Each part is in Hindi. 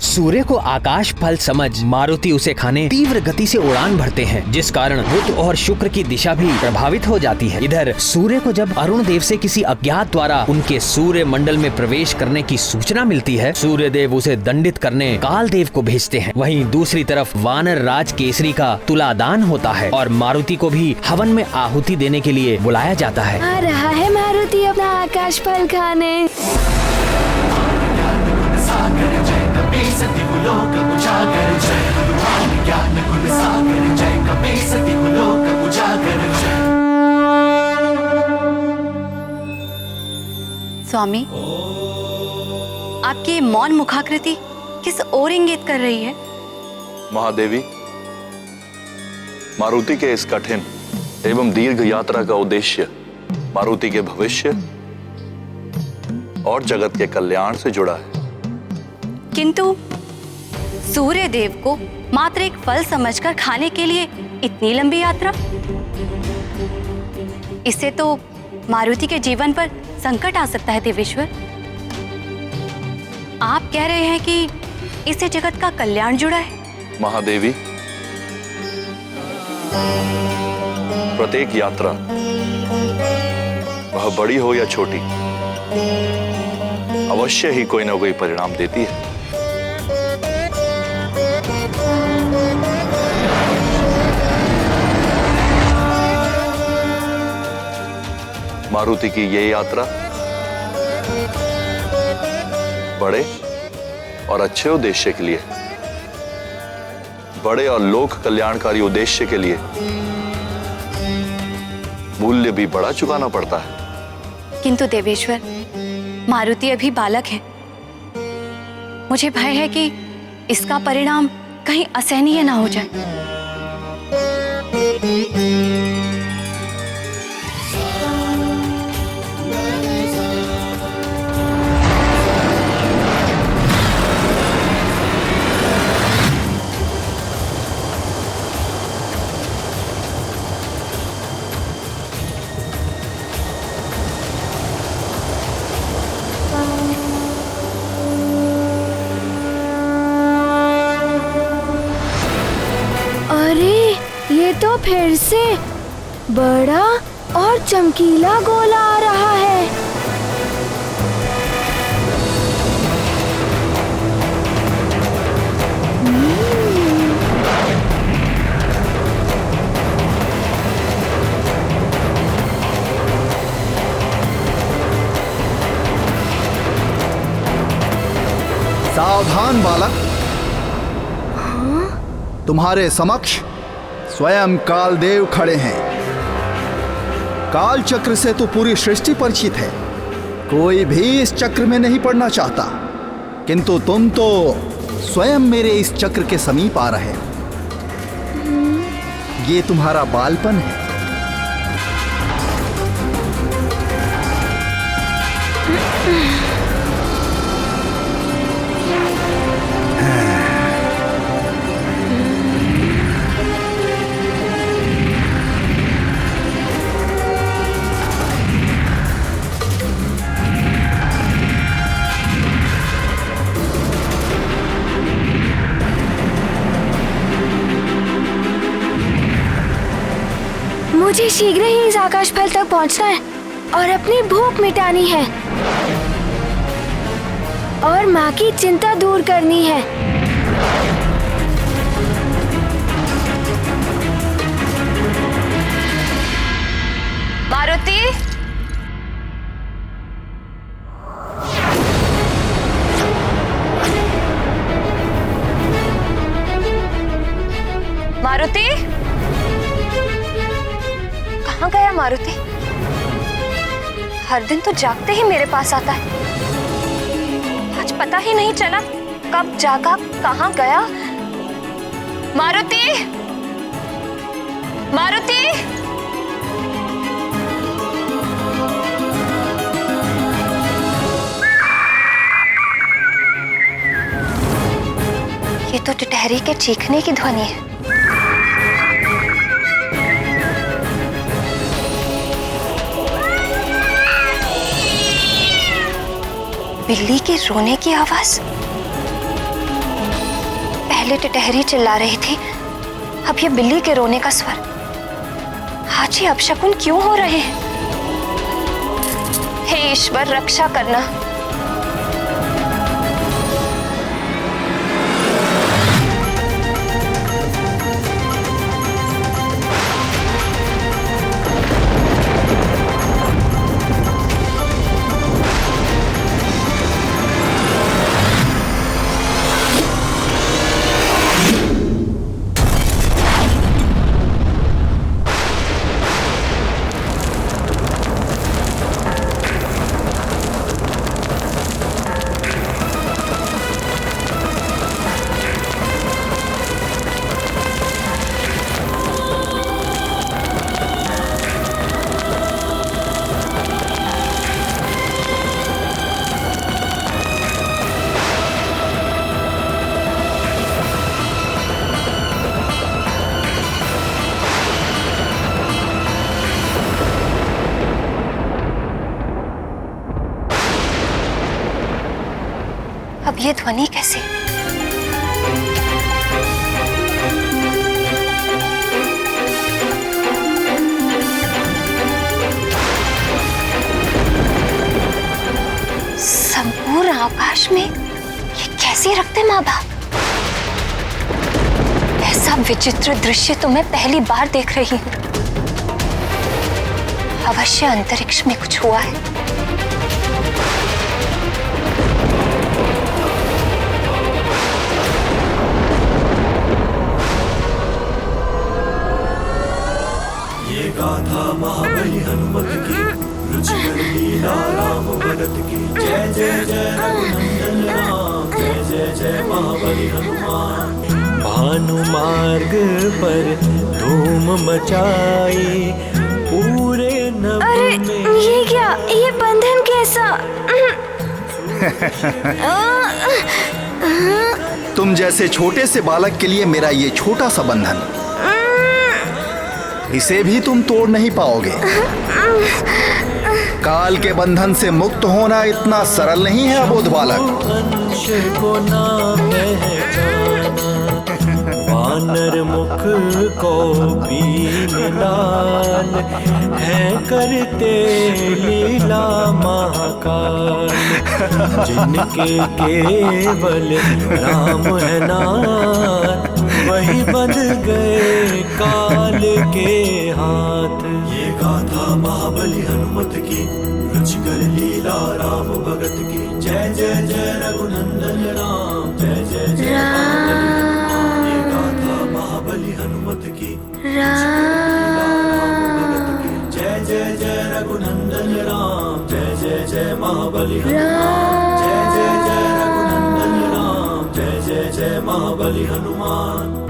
सूर्य को आकाश फल समझ मारुति उसे खाने तीव्र गति से उड़ान भरते हैं, जिस कारण बुध और शुक्र की दिशा भी प्रभावित हो जाती है। इधर सूर्य को जब अरुण देव से किसी अज्ञात द्वारा उनके सूर्य मंडल में प्रवेश करने की सूचना मिलती है, सूर्य देव उसे दंडित करने काल देव को भेजते हैं। वहीं दूसरी तरफ वानर राज केसरी का तुलादान होता है और मारुति को भी हवन में आहुति देने के लिए बुलाया जाता है। आ रहा है मारुति अपना आकाश फल खाने। स्वामी, आपकी मौन मुखाकृति किस ओर इंगित कर रही है? महादेवी, मारुति के इस कठिन एवं दीर्घ यात्रा का उद्देश्य मारुति के भविष्य और जगत के कल्याण से जुड़ा है। किंतु सूर्य देव को मात्र एक फल समझकर खाने के लिए इतनी लंबी यात्रा? इससे तो मारुति के जीवन पर संकट आ सकता है देवेश्वर। आप कह रहे हैं कि इससे जगत का कल्याण जुड़ा है? महादेवी, प्रत्येक यात्रा, वह बड़ी हो या छोटी, अवश्य ही कोई ना कोई परिणाम देती है। मारुति की ये यात्रा बड़े और अच्छे उद्देश्य के लिए, बड़े और लोक कल्याणकारी उद्देश्य के लिए मूल्य भी बड़ा चुकाना पड़ता है। किंतु देवेश्वर, मारुति अभी बालक है। मुझे भय है कि इसका परिणाम कहीं असहनीय ना हो जाए। ये तो फिर से बड़ा और चमकीला गोला आ रहा है। सावधान बालक, तुम्हारे समक्ष स्वयं कालदेव खड़े हैं। काल चक्र से तो पूरी सृष्टि परिचित है, कोई भी इस चक्र में नहीं पड़ना चाहता, किंतु तुम तो स्वयं मेरे इस चक्र के समीप आ रहे हो। ये तुम्हारा बालपन है। मुझे शीघ्र ही इस आकाश फल तक पहुंचना है और अपनी भूख मिटानी है और माँ की चिंता दूर करनी है। मारुति, मारुति, कहाँ गया मारुति? हर दिन तो जागते ही मेरे पास आता है, आज पता ही नहीं चला कब जागा कहाँ गया। मारुति, मारुति, ये तो टिटहरी के चीखने की ध्वनि है। बिल्ली के रोने की आवाज। पहले टिटहरी चिल्ला रही थी, अब ये बिल्ली के रोने का स्वर। आज ये अपशकुन क्यों हो रहे हैं? हे ईश्वर, रक्षा करना। अब ये ध्वनि कैसे? संपूर्ण आकाश में ये कैसे रखते माँ बाप? ऐसा विचित्र दृश्य तो मैं पहली बार देख रही हूँ। अवश्य अंतरिक्ष में कुछ हुआ है। गाथा महाबली हनुमत की, रुचिकर लीला राम भगत की। जय जय जय रघुनंदन राम, जय जय जय महाबली हनुमान। भानु मार्ग पर धूम मचाई, पूरे नभ में। ये क्या? ये बंधन कैसा? तुम जैसे छोटे से बालक के लिए मेरा ये छोटा सा बंधन, इसे भी तुम तोड़ नहीं पाओगे। काल के बंधन से मुक्त होना इतना सरल नहीं है अबोध बालक। अंश को ना पहचाना, वानर मुख को बीन लाल, है करते लीला महाकाल। जिनके केवल राम है नाथ, वही बंध गए काल के हाथ। ये गाथा महाबली हनुमत की, रुचिकर लीला राम भगत की। जय जय जय रघुनंदन राम, जय जय जय राम। ये गाथा महाबली हनुमत की, जय जय जय रघुनंदन राम, जय जय जय महाबली हनुमान। जय जय जय रघुनंदन राम, जय जय जय महाबली हनुमान।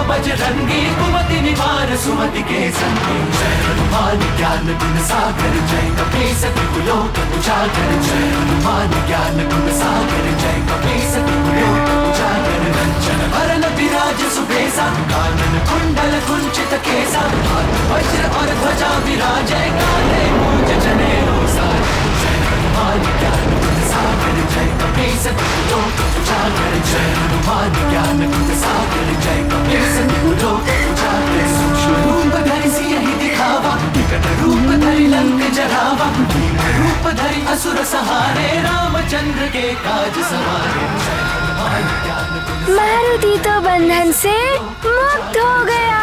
बजरंगी कुमति निवार सुमति के संगी। जय हनुमान ज्ञान गुण सागर, जय कपीस त्रिलोक उजागर। जय हनुमान ज्ञान गुण सागर, जय कपीस त्रिलोक उजागर। रंजन वरन विराज सुबेसा, कानन कुंडल कुंचित केसा। हाथ वज्र और ध्वजा विराजय, काले मूंज जनेऊ साज। जय हनुमान ज्ञान गुण सागर, जय कपीस त्रिलोक उजागर। जय हनुमान ज्ञान गुण सागर, जय कपीस त्रिलोक उजागर। सूक्ष्म रूप धरि सियहि दिखावा, विकट रूप धरि लंक जरावा। भीम रूप धरि असुर सहारे, रामचंद्र के काज सवारे। जय हनुमान ज्ञान गुण मारुति तो बंधन से मुक्त हो गया।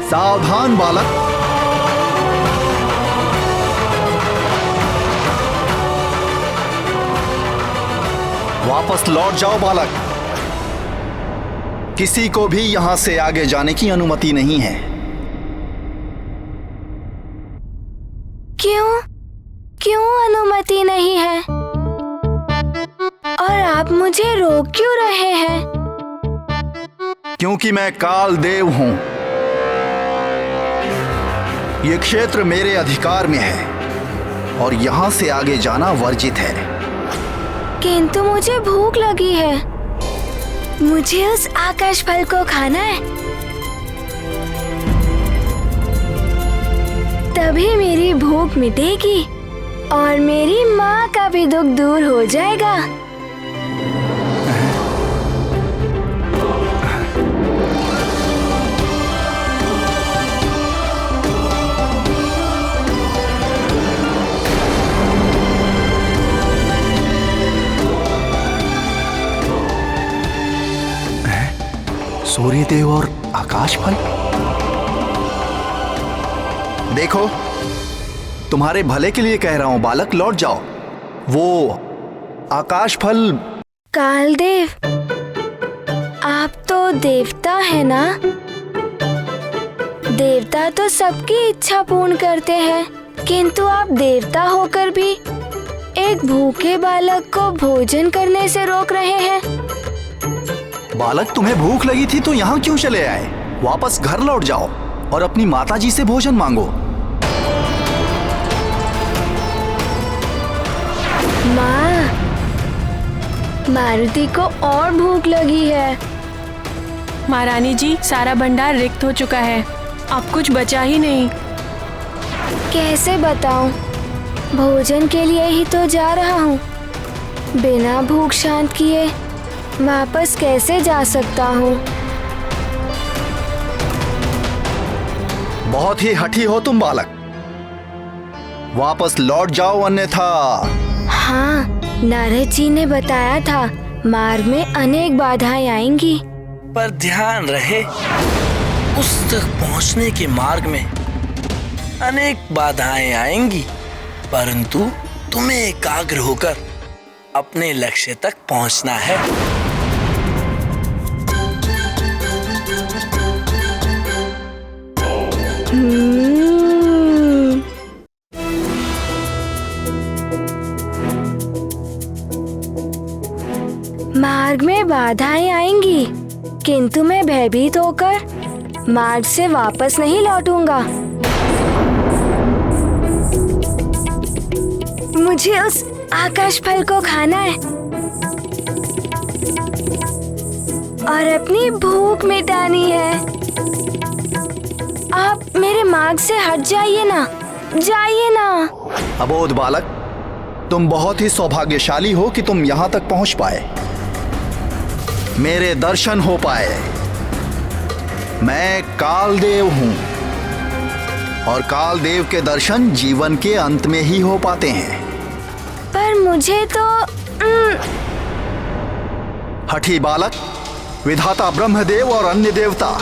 सावधान बालक, वापस लौट जाओ बालक। किसी को भी यहां से आगे जाने की अनुमति नहीं है। क्यों? क्यों अनुमति नहीं है? और आप मुझे रोक क्यों रहे हैं? क्योंकि मैं काल देव हूं। ये क्षेत्र मेरे अधिकार में है और यहां से आगे जाना वर्जित है। किंतु मुझे भूख लगी है। मुझे उस आकाश फल को खाना है। तभी मेरी भूख मिटेगी और मेरी माँ का भी दुख दूर हो जाएगा। सूर्यदेव और आकाश फल। देखो, तुम्हारे भले के लिए कह रहा हूं बालक, लौट जाओ। वो आकाश फल। कालदेव, आप तो देवता है ना? देवता तो सबकी इच्छा पूर्ण करते हैं, किंतु आप देवता होकर भी एक भूखे बालक को भोजन करने से रोक रहे हैं। बालक, तुम्हें भूख लगी थी तो यहाँ क्यों चले आए? वापस घर लौट जाओ और अपनी माताजी से भोजन मांगो। माँ, मारुति को और भूख लगी है। महारानी जी, सारा भंडार रिक्त हो चुका है, अब कुछ बचा ही नहीं। कैसे बताऊं? भोजन के लिए ही तो जा रहा हूँ। बिना भूख शांत किए वापस कैसे जा सकता हूँ? बहुत ही हठी हो तुम बालक, वापस लौट जाओ अन्यथा। हाँ, नारद जी ने बताया था मार्ग में अनेक बाधाएं आएंगी। पर ध्यान रहे, उस तक पहुंचने के मार्ग में अनेक बाधाएं आएंगी, परंतु तुम्हें एकाग्र होकर अपने लक्ष्य तक पहुंचना है। मार्ग में बाधाएं आएंगी, किंतु मैं भयभीत होकर मार्ग से वापस नहीं लौटूंगा। मुझे उस आकाश फल को खाना है और अपनी भूख मिटानी है। आप मेरे मार्ग से हट जाइए ना, जाइए ना। अबोध बालक, तुम बहुत ही सौभाग्यशाली हो कि तुम यहाँ तक पहुँच पाए, मेरे दर्शन हो पाए। मैं कालदेव हूँ और कालदेव के दर्शन जीवन के अंत में ही हो पाते हैं। पर मुझे तो हठी बालक, विधाता ब्रह्मदेव और अन्य देवता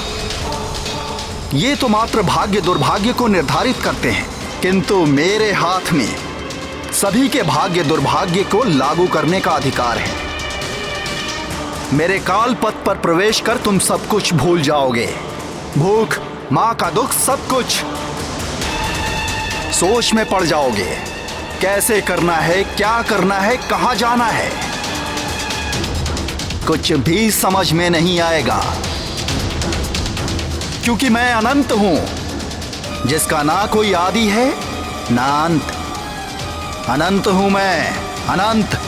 ये तो मात्र भाग्य दुर्भाग्य को निर्धारित करते हैं, किंतु मेरे हाथ में सभी के भाग्य दुर्भाग्य को लागू करने का अधिकार है। मेरे काल पथ पर प्रवेश कर तुम सब कुछ भूल जाओगे, भूख, माँ का दुख, सब कुछ। सोच में पड़ जाओगे, कैसे करना है, क्या करना है, कहाँ जाना है, कुछ भी समझ में नहीं आएगा। क्योंकि मैं अनंत हूं, जिसका ना कोई आदि है ना अंत। अनंत हूं मैं, अनंत।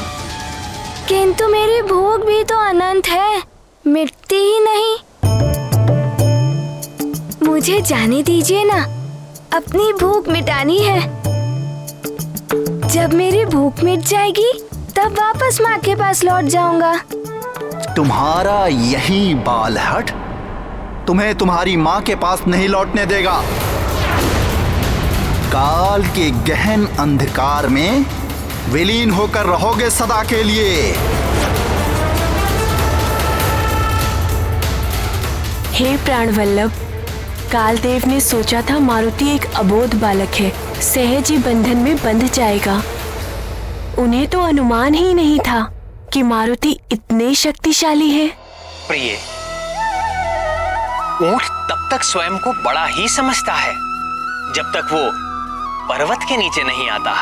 किंतु मेरी भूख भी तो अनंत है, मिटती ही नहीं। मुझे जाने दीजिए ना, अपनी भूख मिटानी है। जब मेरी भूख मिट जाएगी तब वापस माँ के पास लौट जाऊंगा। तुम्हारा यही बालहट तुम्हें तुम्हारी माँ के पास नहीं लौटने देगा। काल के गहन अंधकार में विलीन होकर रहोगे सदा के लिए। हे प्राणवल्लभ, कालदेव ने सोचा था मारुति एक अबोध बालक है, सहज ही बंधन में बंध जाएगा। उन्हें तो अनुमान ही नहीं था कि मारुति इतने शक्तिशाली है। प्रिय, ऊंट तब तक स्वयं को बड़ा ही समझता है जब तक वो पर्वत के नीचे नहीं आता,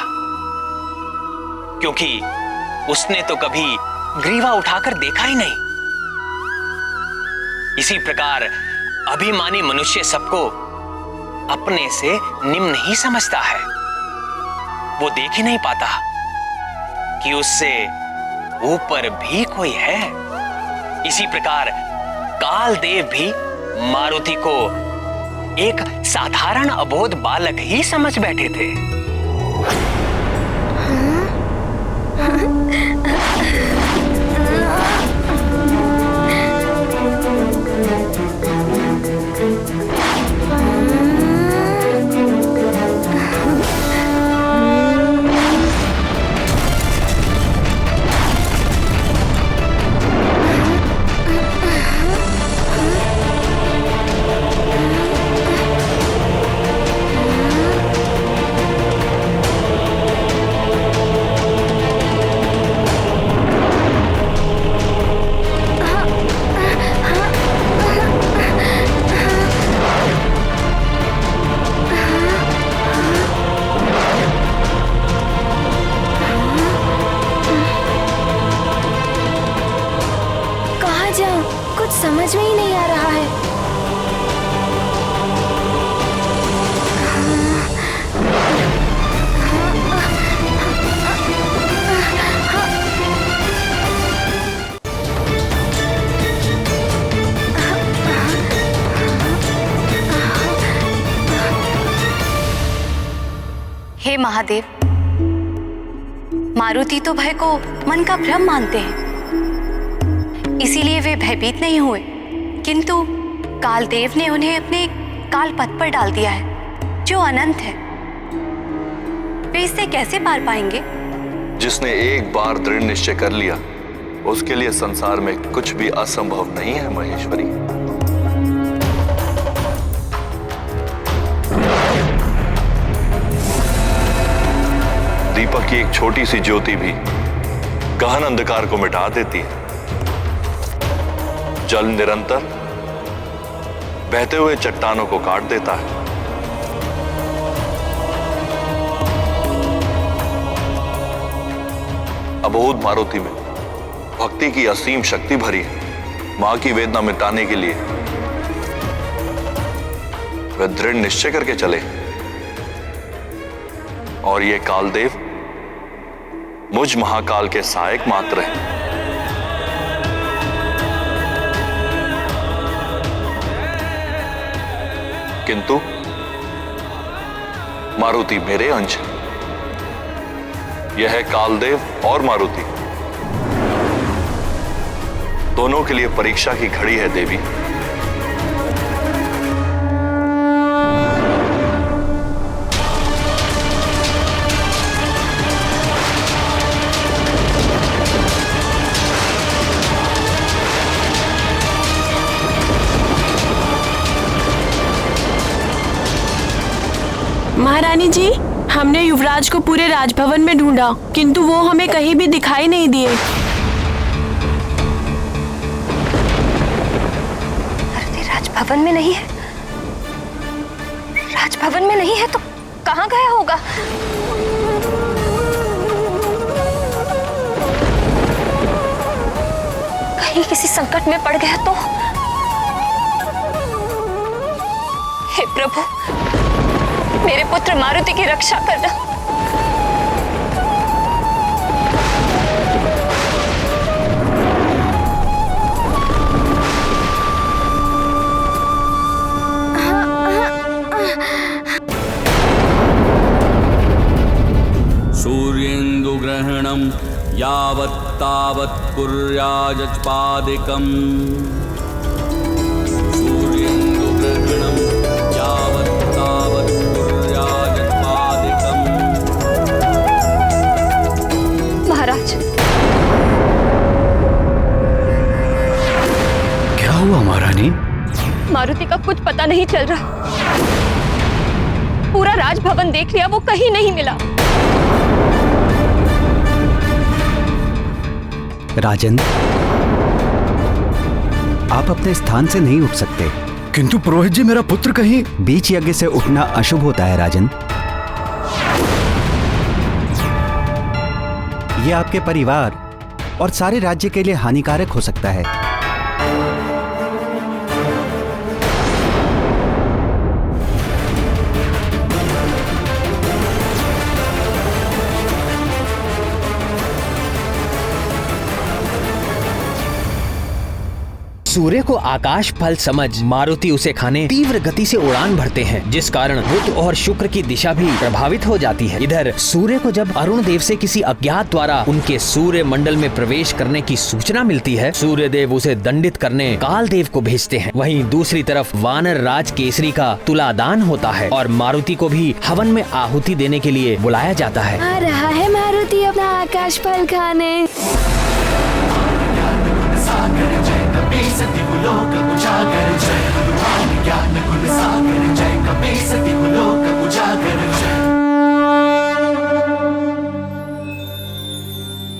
क्योंकि उसने तो कभी ग्रीवा उठाकर देखा ही नहीं। इसी प्रकार अभिमानी मनुष्य सबको अपने से निम्न ही समझता है। वो देख ही नहीं पाता कि उससे ऊपर भी कोई है। इसी प्रकार कालदेव भी मारुति को एक साधारण अबोध बालक ही समझ बैठे थे। समझ में ही नहीं आ रहा है। हे महादेव, मारुति तो भय को मन का भ्रम मानते हैं, इसीलिए वे भयभीत नहीं हुए, किंतु कालदेव ने उन्हें अपने काल पथ पर डाल दिया है जो अनंत है। वे इससे कैसे पार पाएंगे? जिसने एक बार दृढ़ निश्चय कर लिया, उसके लिए संसार में कुछ भी असंभव नहीं है महेश्वरी। दीपक की एक छोटी सी ज्योति भी गहन अंधकार को मिटा देती है। जल निरंतर बहते हुए चट्टानों को काट देता है। अबोध मारुति में भक्ति की असीम शक्ति भरी है। मां की वेदना मिटाने के लिए वे दृढ़ निश्चय करके चले, और ये कालदेव मुझ महाकाल के सहायक मात्र हैं। किंतु मारुति मेरे अंश है। यह है कालदेव और मारुति, दोनों के लिए परीक्षा की घड़ी है देवी। महारानी जी, हमने युवराज को पूरे राजभवन में ढूंढा, किंतु वो हमें कहीं भी दिखाई नहीं दिए। अरे राजभवन में नहीं है? राजभवन में नहीं है तो कहाँ गया होगा? कहीं किसी संकट में पड़ गया तो? हे प्रभु, मेरे पुत्र मारुति की रक्षा करना। सूर्येन्दुग्रहणं यावत् तावत् कुर्याजपादिकम्। सूर्येन्दुग्रहणं यावत् तावत् कुर्याजपादिकम्। मारुति का कुछ पता नहीं चल रहा। पूरा राजभवन देख लिया, वो कहीं नहीं मिला। राजन, आप अपने स्थान से नहीं उठ सकते। किंतु पुरोहित जी, मेरा पुत्र कहीं। बीच यज्ञ से उठना अशुभ होता है राजन। यह आपके परिवार और सारे राज्य के लिए हानिकारक हो सकता है। सूर्य को आकाश फल समझ मारुति उसे खाने तीव्र गति से उड़ान भरते हैं, जिस कारण बुध और शुक्र की दिशा भी प्रभावित हो जाती है। इधर सूर्य को जब अरुण देव से किसी अज्ञात द्वारा उनके सूर्य मंडल में प्रवेश करने की सूचना मिलती है, सूर्य देव उसे दंडित करने काल देव को भेजते हैं। वहीं दूसरी तरफ वानर राज केसरी का तुलादान होता है और मारुति को भी हवन में आहुति देने के लिए बुलाया जाता है। आ रहा है मारुति अपना आकाश फल खाने।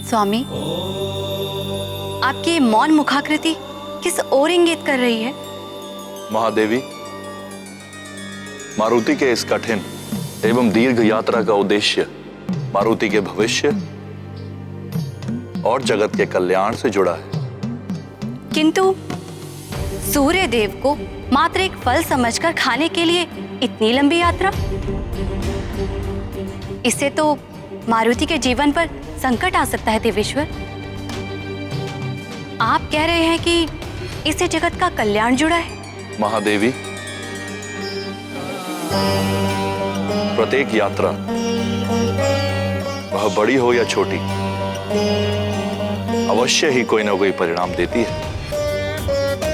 स्वामी, आपकी मौन मुखाकृति किस ओर इंगित कर रही है? महादेवी, मारुति के इस कठिन एवं दीर्घ यात्रा का उद्देश्य मारुति के भविष्य और जगत के कल्याण से जुड़ा है। किंतु सूर्य देव को मात्र एक फल समझकर खाने के लिए इतनी लंबी यात्रा? इससे तो मारुति के जीवन पर संकट आ सकता है देवेश्वर। आप कह रहे हैं कि इससे जगत का कल्याण जुड़ा है? महादेवी, प्रत्येक यात्रा, वह बड़ी हो या छोटी, अवश्य ही कोई ना कोई परिणाम देती है।